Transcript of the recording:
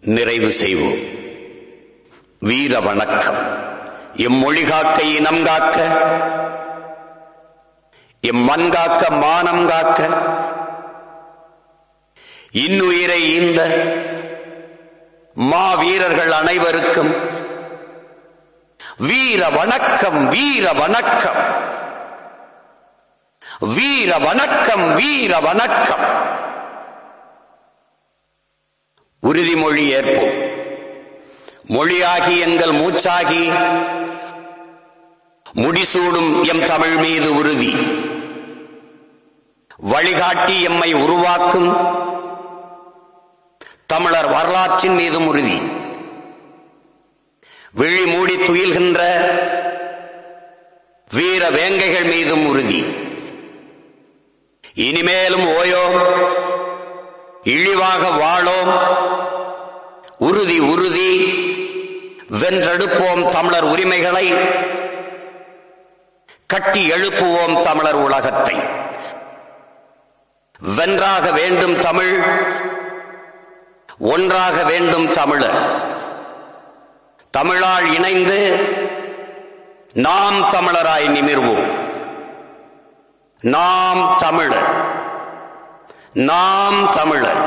நிறைவு செய்வோம். வீர வணக்கம். எம்மொழி காக்க, இனம் காக்க, எம் மண் காக்க, மானம் காக்க, இன்னுயிரை ஈந்த மா வீரர்கள் அனைவருக்கும் வீர வணக்கம், வீர வணக்கம், வீர வணக்கம், வீர வணக்கம். உறுதிமொழி ஏற்போம். மொழியாகி எங்கள் மூச்சாகி முடிசூடும் எம் தமிழ் மீது உறுதி. வழிகாட்டி எம்மை உருவாக்கும் தமிழர் வரலாற்றின் மீதும் உறுதி. விழி மூடி துயில்கின்ற வீர வேங்கைகள் மீதும் உறுதி. இனிமேலும் ஓயோம், இழிவாக வாழோம், உறுதி உறுதி, வென்றெடுப்போம் தமிழர் உரிமைகளை, கட்டி எழுப்புவோம் தமிழர் உலகத்தை. வென்றாக வேண்டும் தமிழ், ஒன்றாக வேண்டும் தமிழர். தமிழால் இணைந்து நாம் தமிழராய் நிமிர்வோம். நாம் தமிழர், நாம் தமிழர்.